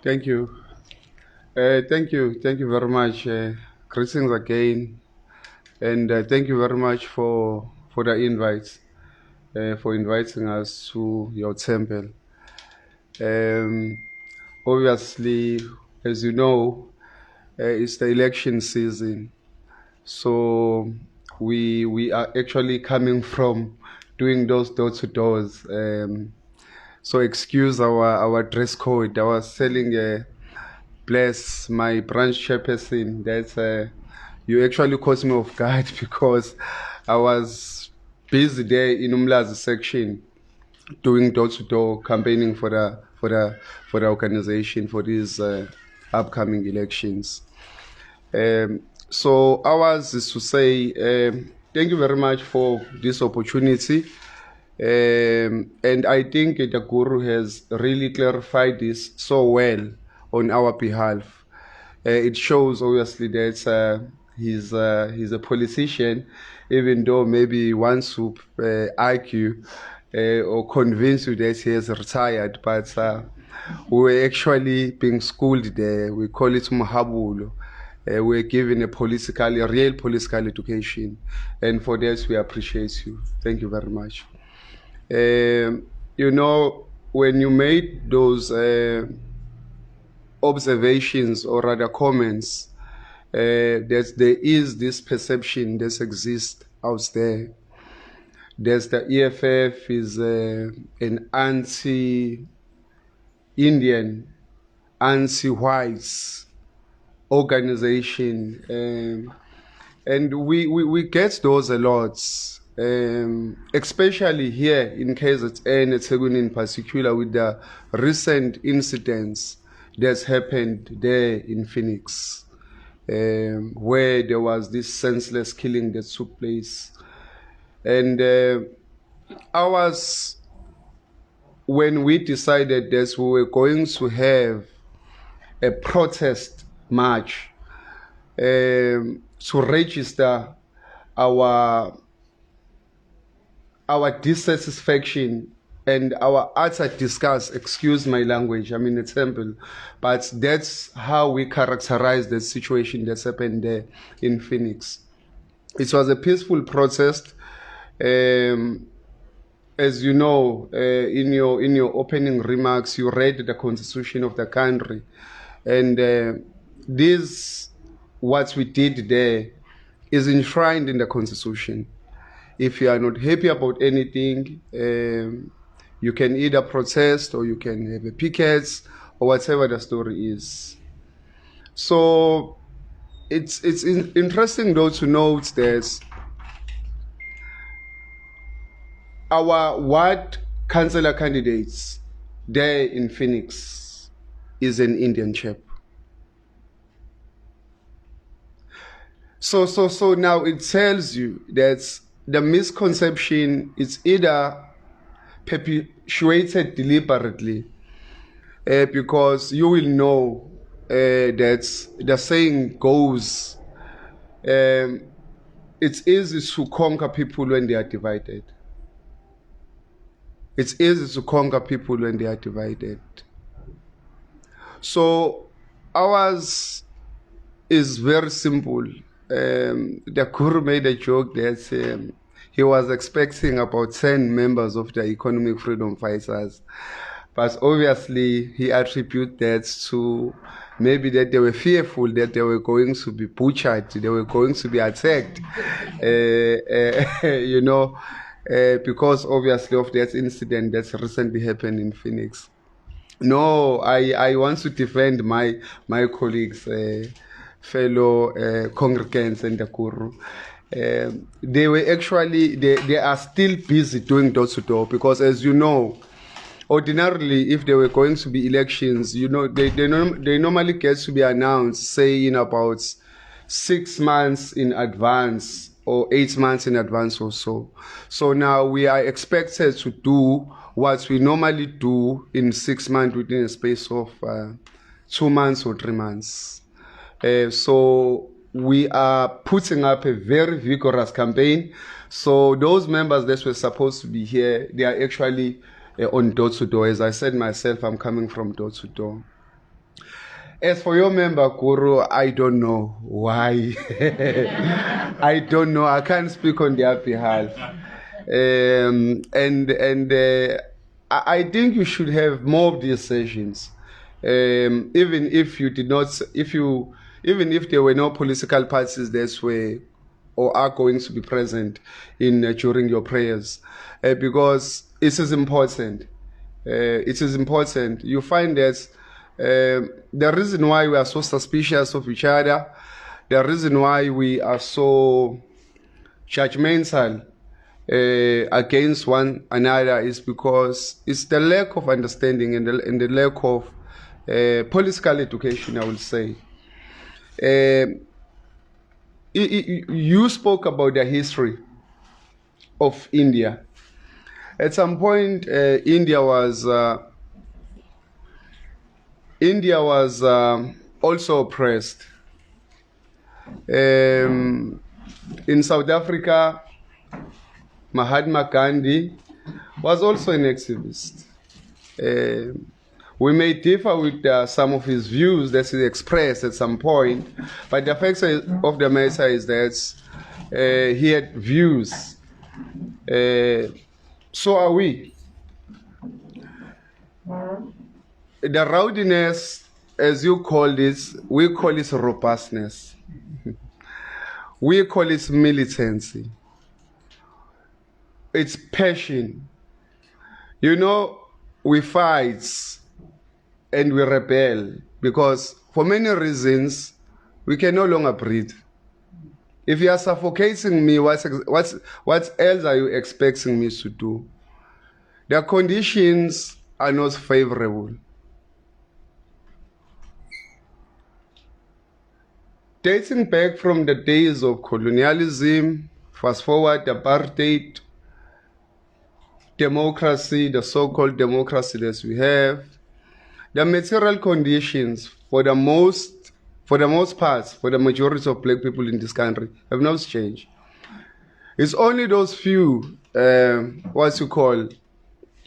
Thank you. Thank you very much. Greetings again, and thank you very much for the invite, for inviting us to your temple. Um, Obviously, as you know, it's the election season, so we are actually coming from doing those door to doors. So excuse our dress code. I was telling bless my branch chairperson that you actually caught me off guard because I was busy there in Umlazi section doing door-to-door campaigning for the organization for these upcoming elections. So ours is to say thank you very much for this opportunity. And I think the Guru has really clarified this so well on our behalf. It shows obviously that he's a politician, even though maybe he wants to argue or convince you that he has retired, but we were actually being schooled there. We call it Muhabulo. We're given a real political education, and for that we appreciate you. Thank you very much. You know, when you made those observations or rather comments, that there is this perception that exists out there. There's the EFF is an anti-Indian, anti-whites organization, and we get those a lot. Especially here in KZN, Eteguni in particular, with the recent incidents that's happened there in Phoenix, where there was this senseless killing that took place. And when we decided that we were going to have a protest march to register our dissatisfaction and our utter disgust, excuse my language, I'm in a temple, but that's how we characterize the situation that's happened there in Phoenix. It was a peaceful protest. As you know, in your opening remarks, you read the constitution of the country, and what we did there is enshrined in the constitution. If you are not happy about anything, you can either protest or you can have a pickets or whatever the story is. So it's interesting though to note that our ward councillor candidates there in Phoenix is an Indian chap. So now it tells you that the misconception is either perpetuated deliberately, because you will know that the saying goes, it's easy to conquer people when they are divided. It's easy to conquer people when they are divided. So ours is very simple. The Guru made a joke that he was expecting about 10 members of the economic freedom fighters, but obviously he attributed that to maybe that they were fearful that they were going to be butchered, they were going to be attacked, you know, because obviously of that incident that's recently happened in Phoenix. No, I want to defend my colleagues, fellow congregants and the Guru. They were actually, they are still busy doing door to door, because as you know, ordinarily if there were going to be elections, you know, they normally get to be announced, say in about 6 months in advance or 8 months in advance or so. So now we are expected to do what we normally do in 6 months within a space of 2 months or 3 months. So we are putting up a very vigorous campaign. So those members that were supposed to be here, they are actually on door to door. As I said myself, I'm coming from door to door. As for your member, Guru, I don't know why. I don't know. I can't speak on their behalf. I think you should have more of these sessions. Even if you did not, even if there were no political parties that were or are going to be present in during your prayers, because it is important. It is important. You find that the reason why we are so suspicious of each other, the reason why we are so judgmental against one another is because it's the lack of understanding and the lack of political education, I will say. You spoke about the history of India. At some point, India was also oppressed. In South Africa, Mahatma Gandhi was also an activist. We may differ with some of his views that he expressed at some point, but the fact of the matter is that he had views. So are we. The rowdiness, as you call this, we call it robustness. We call it militancy. It's passion. You know, we fight and we rebel because for many reasons we can no longer breathe. If you are suffocating me, what else are you expecting me to do? The conditions are not favorable. Dating back from the days of colonialism, fast forward apartheid, democracy, the so-called democracy that we have, the material conditions for the most part, for the majority of black people in this country have not changed. It's only those few, what you call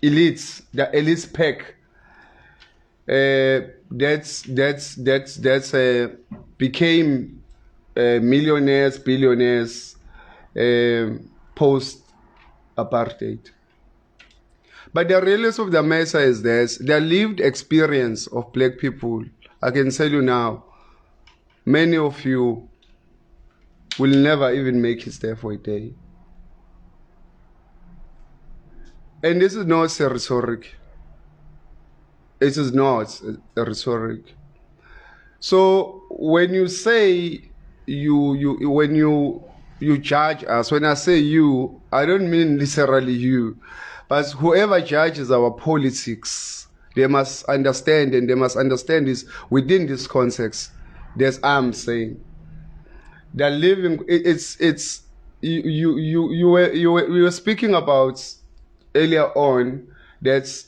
elites, the elite pack, became millionaires, billionaires post-apartheid. But the reality of the matter is this: the lived experience of black people, I can tell you now, many of you will never even make it there for a day. And this is not a rhetoric. It is not a rhetoric. So when you say when you judge us, when I say you, I don't mean literally you, but whoever judges our politics, they must understand, and they must understand this within this context. That's I'm saying. The living, you were speaking about earlier on that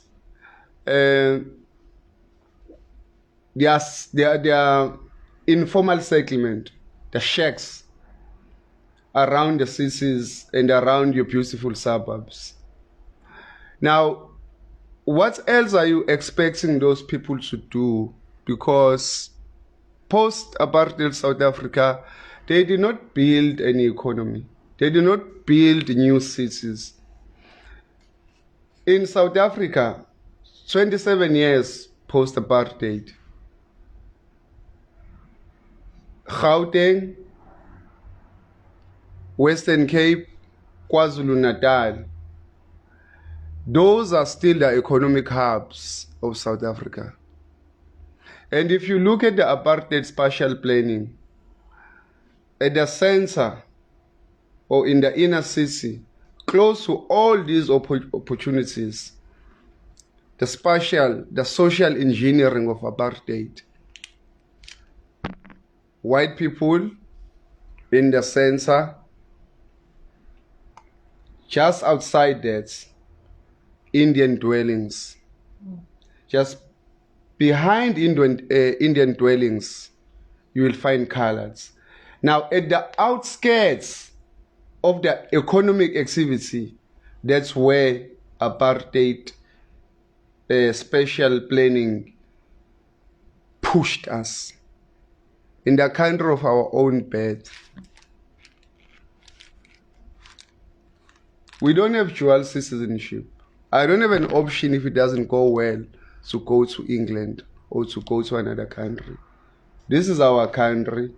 there are informal settlement, the shacks around the cities and around your beautiful suburbs. Now, what else are you expecting those people to do? Because post-apartheid South Africa, they did not build any economy. They did not build new cities. In South Africa, 27 years post-apartheid, Gauteng, Western Cape, KwaZulu-Natal, those are still the economic hubs of South Africa. And if you look at the apartheid spatial planning, at the center or in the inner city, close to all these opportunities, the social engineering of apartheid, white people in the center, just outside that, Indian dwellings. Just behind Indian dwellings, you will find colors. Now, at the outskirts of the economic activity, that's where apartheid spatial planning pushed us in the country of our own birth. We don't have dual citizenship. I don't have an option if it doesn't go well to go to England or to go to another country. This is our country.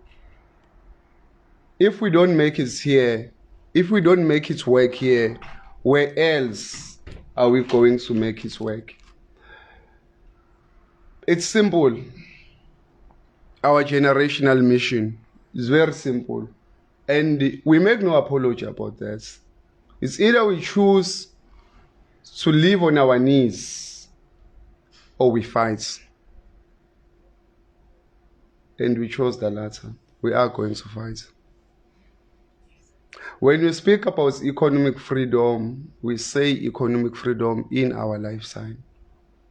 If we don't make it here, if we don't make it work here, where else are we going to make it work? It's simple. Our generational mission is very simple. And we make no apology about that. It's either we choose to live on our knees or we fight. And we chose the latter. We are going to fight. When we speak about economic freedom, we say economic freedom in our lifetime,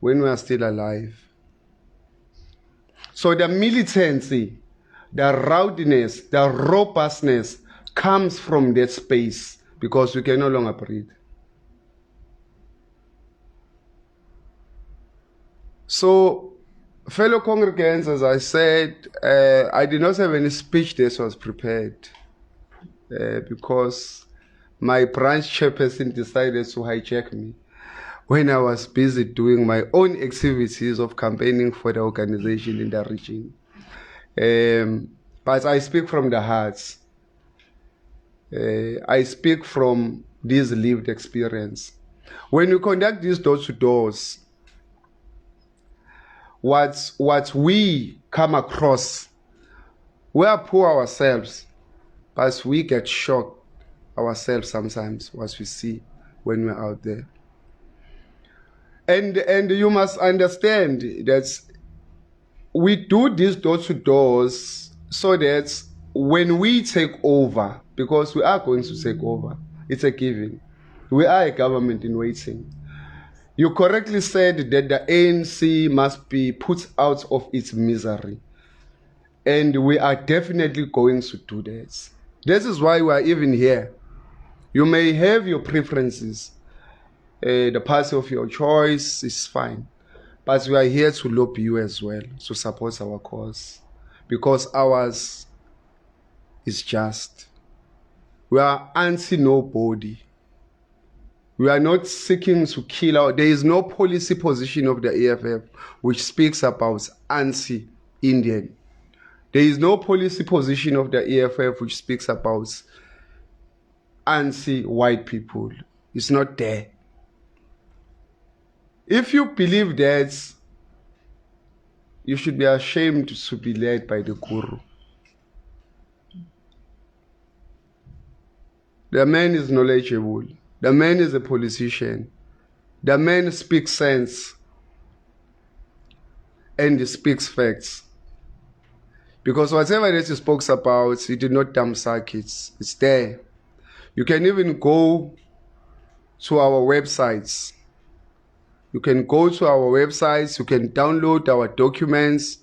when we are still alive. So the militancy, the rowdiness, the robustness comes from that space because we can no longer breathe. So, fellow congregants, as I said, I did not have any speech that was prepared because my branch chairperson decided to hijack me when I was busy doing my own activities of campaigning for the organization in the region. But I speak from the heart. I speak from this lived experience. When you conduct these door-to-doors, what we come across, we are poor ourselves, but we get shocked ourselves sometimes what we see when we're out there. And you must understand that we do these door-to-doors so that when we take over, because we are going to take over, it's a given. We are a government in waiting. You correctly said that the ANC must be put out of its misery. And we are definitely going to do that. This is why we are even here. You may have your preferences. The party of your choice is fine. But we are here to lobby you as well, to support our cause. Because ours is just. We are anti-nobody. We are not seeking to kill out. There is no policy position of the EFF which speaks about anti-Indian. There is no policy position of the EFF which speaks about anti-white people. It's not there. If you believe that, you should be ashamed to be led by the guru. The man is knowledgeable. The man is a politician. The man speaks sense. And he speaks facts. Because whatever that he spoke about, he did not dump circuits. It's there. You can even go to our websites. You can go to our websites, you can download our documents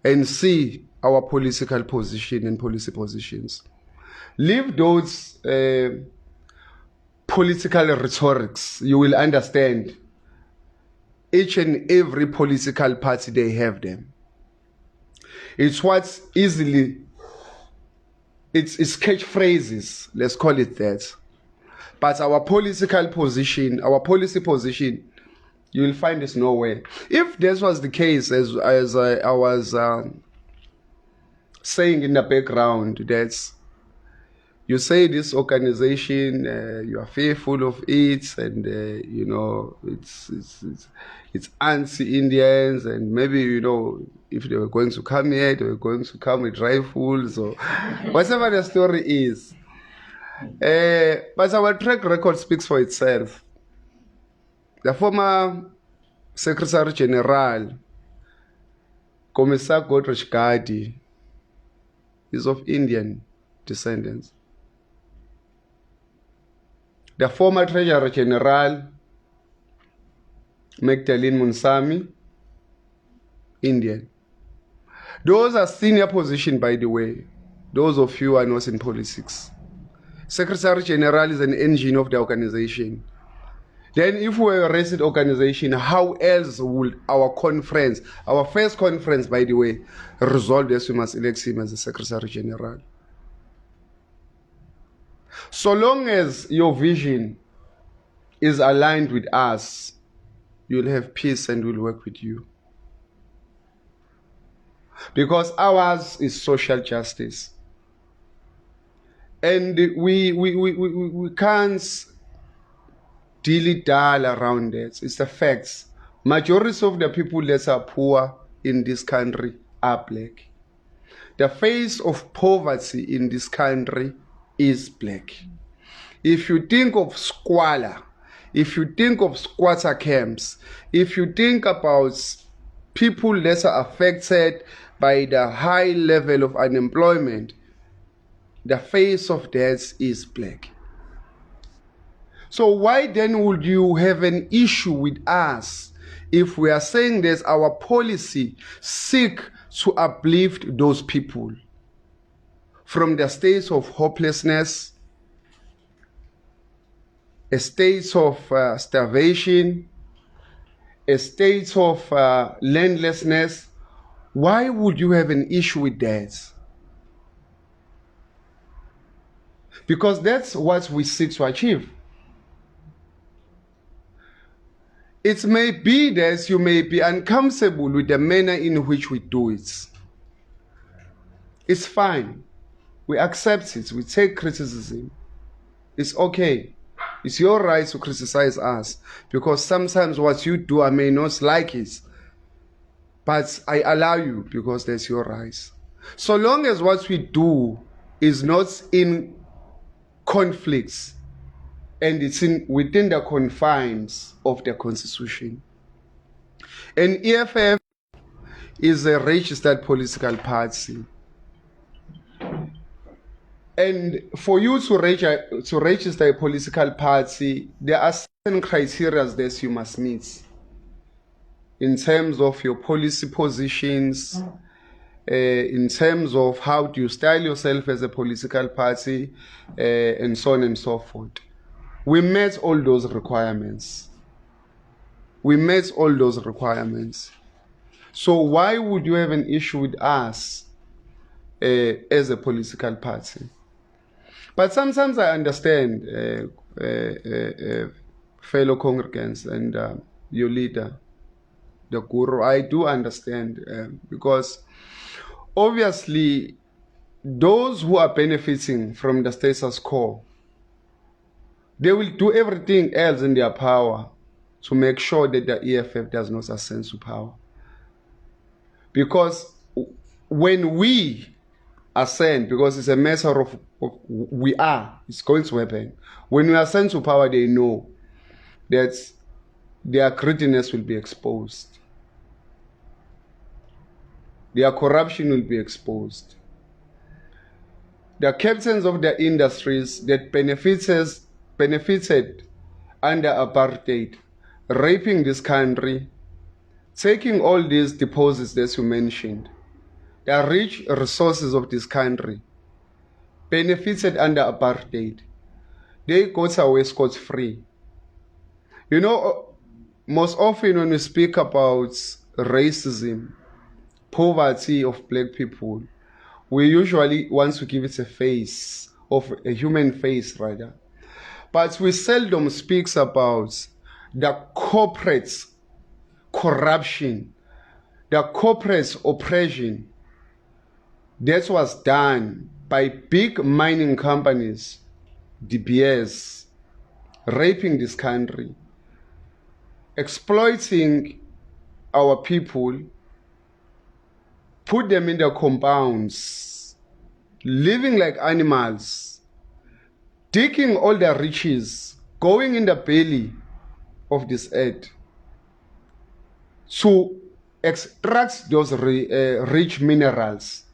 and see our political position and policy positions. Leave those political rhetorics. You will understand. Each and every political party, they have them. It's what's easily, it's catchphrases, let's call it that. But our political position, our policy position, you will find this nowhere. If this was the case, as I was saying in the background, that you say this organization, you are fearful of it, and you know it's anti-Indians, and maybe if they were going to come here, they were going to come with rifles or whatever the story is. But our track record speaks for itself. The former Secretary General, Commissar Godrich Gadi, is of Indian descendants. The former Treasurer General, Magdalene Munsami, Indian. Those are senior positions, by the way. Those of you are not in politics. Secretary General is an engine of the organization. Then if we were a racist organization, how else would our conference, our first conference, by the way, resolve this? We must elect him as the Secretary General. So long as your vision is aligned with us, you'll have peace and we'll work with you. Because ours is social justice. And we can't dilly-dally around it. It's the facts. Majority of the people that are poor in this country are black. The face of poverty in this country is black. If you think of squalor, if you think of squatter camps, if you think about people that are affected by the high level of unemployment, the face of that is black. So why then would you have an issue with us if we are saying that our policy seek to uplift those people from the states of hopelessness, a state of starvation, a state of landlessness? Why would you have an issue with that? Because that's what we seek to achieve. It may be that you may be uncomfortable with the manner in which we do it. It's fine. We accept it. We take criticism. It's okay. It's your right to criticize us, because sometimes what you do, I may not like it, but I allow you because that's your right. So long as what we do is not in conflicts and it's within the confines of the Constitution. And EFF is a registered political party. And for you to register a political party, there are certain criteria that you must meet in terms of your policy positions, in terms of how do you style yourself as a political party, and so on and so forth. We met all those requirements. We met all those requirements. So why would you have an issue with us as a political party? But sometimes I understand, fellow congregants and your leader, the guru. I do understand, because obviously those who are benefiting from the status quo, they will do everything else in their power to make sure that the EFF does not ascend to power. Because when we ascend, because it's a matter of it's going to happen. When we ascend to power, they know that their greediness will be exposed. Their corruption will be exposed. The captains of the industries that benefited under apartheid, raping this country, taking all these deposits that you mentioned, the rich resources of this country, benefited under apartheid, they got away scot-free. You know, most often when we speak about racism, poverty of black people, we usually want to give it a face, of a human face rather. But we seldom speak about the corporate corruption, the corporate oppression that was done by big mining companies, DBS, raping this country, exploiting our people, put them in their compounds, living like animals, taking all their riches, going in the belly of this earth to extract those rich minerals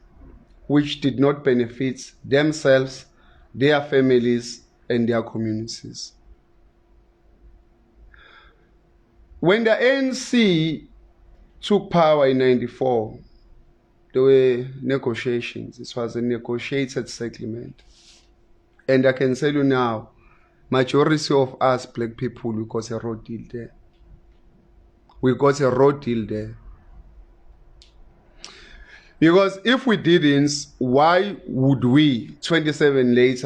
which did not benefit themselves, their families, and their communities. When the ANC took power in '94, there were negotiations. It was a negotiated settlement. And I can tell you now majority of us black people, we got a raw deal there. We got a raw deal there. Because if we didn't, why would we, 27 years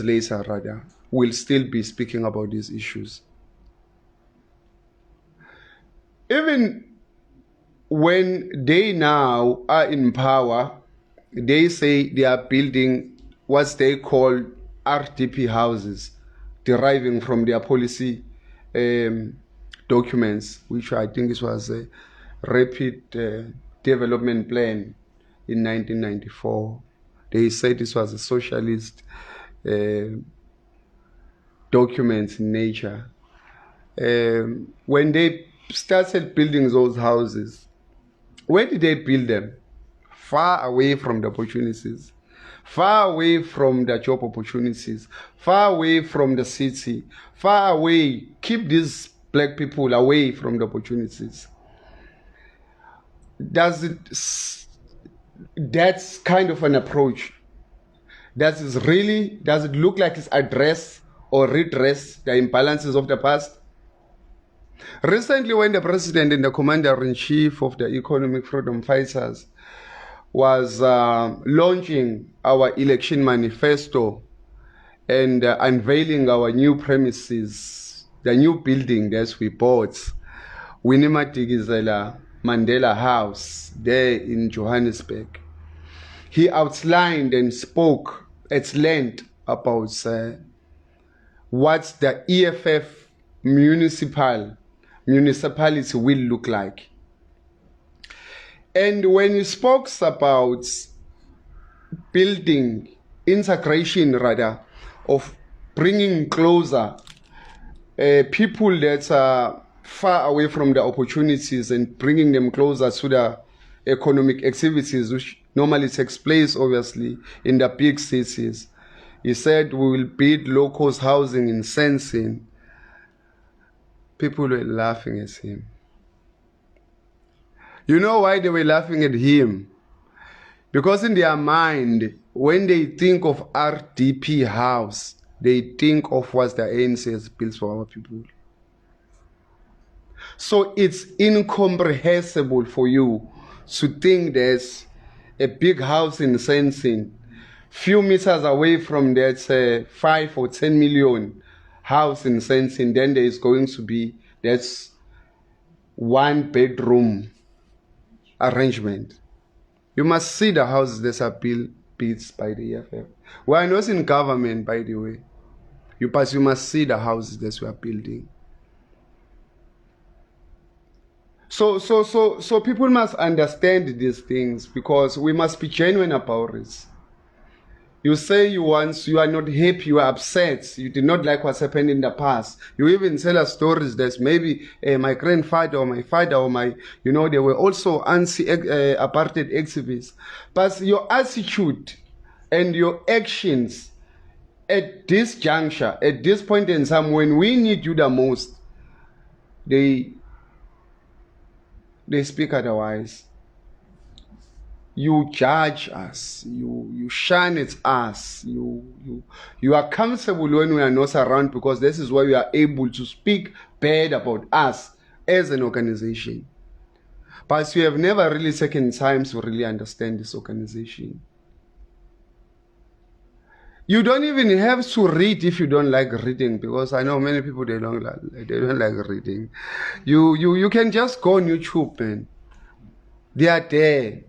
later rather, will still be speaking about these issues? Even when they now are in power, they say they are building what they call RDP houses, deriving from their policy documents, which I think it was a rapid development plan in 1994. They said this was a socialist document in nature. When they started building those houses, where did they build them? Far away from the opportunities, far away from the job opportunities, far away from the city, far away. Keep these black people away from the opportunities. That's kind of an approach. Does it look like it's address or redress the imbalances of the past? Recently, when the president and the commander-in-chief of the economic freedom fighters was launching our election manifesto and unveiling our new premises, the new building that we bought, Winnie Mandela House, there in Johannesburg, he outlined and spoke at length about what the EFF municipality will look like. And when he spoke about building, integration rather, of bringing closer people that are far away from the opportunities and bringing them closer to the economic activities, which normally takes place, obviously, in the big cities. He said, we will build low-cost housing in Sensing. People were laughing at him. You know why they were laughing at him? Because in their mind, when they think of RDP house, they think of what the ANC has built for our people. So it's incomprehensible for you to think there's a big house in Sensing, few meters away from that 5 or 10 million house in Sensing, then there is going to be that's 1-bedroom arrangement. You must see the houses that are built by the EFF. We are not in government, by the way. You must see the houses that we are building. So people must understand these things, because we must be genuine about it. You say you are not happy, you are upset, you did not like what's happened in the past. You even tell us stories that maybe my grandfather or my father or they were also anti-apartheid activists. But your attitude and your actions at this juncture, at this point in time, when we need you the most, they speak otherwise. You judge us, you shine at us, you are comfortable when we are not around, because this is why we are able to speak bad about us as an organization. But you have never really taken time to really understand this organization. You don't even have to read if you don't like reading, because I know many people, they don't like reading. You can just go on YouTube, man. They are there.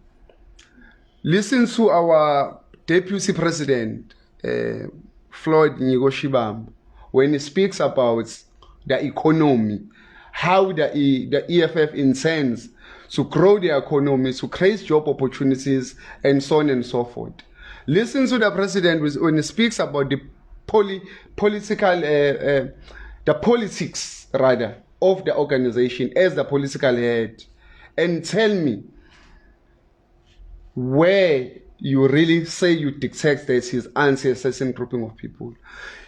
Listen to our Deputy President, Floyd Nyigoshibam, when he speaks about the economy, how the EFF intends to grow the economy, to create job opportunities, and so on and so forth. Listen to the President when he speaks about the politics, rather, of the organization as the political head, and tell me where you really say you dictate that he's anti a certain grouping of people.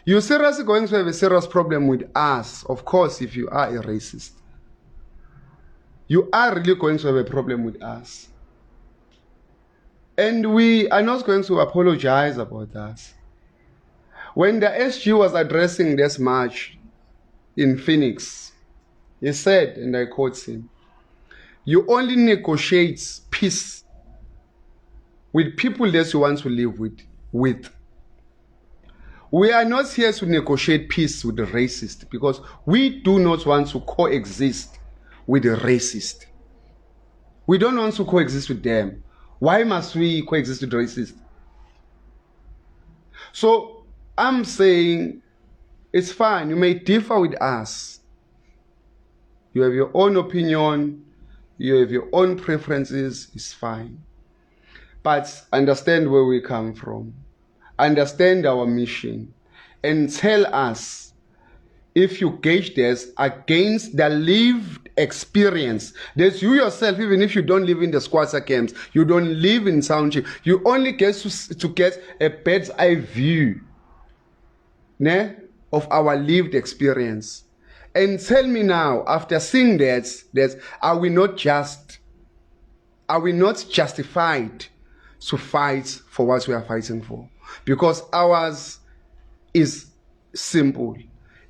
You're seriously going to have a serious problem with us, of course, if you are a racist. You are really going to have a problem with us. And we are not going to apologize about that. When the SG was addressing this march in Phoenix, he said, and I quote him, "You only negotiate peace with people that you want to live with. We are not here to negotiate peace with the racist, because we do not want to coexist with the racist. We don't want to coexist with them. Why must we coexist with the racist?" So I'm saying it's fine. You may differ with us. You have your own opinion. You have your own preferences. It's fine. But understand where we come from. Understand our mission. And tell us if you gauge this against the lived experience. There's you yourself, even if you don't live in the squatter camps, you don't live in township, you only get to get a bird's eye view of our lived experience. And tell me now, after seeing that, are we not justified to fight for what we are fighting for? Because ours is simple.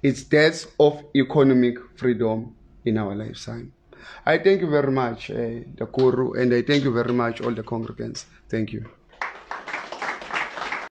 It's that of economic freedom in our lifetime. I thank you very much, the Guru, and I thank you very much, all the congregants. Thank you.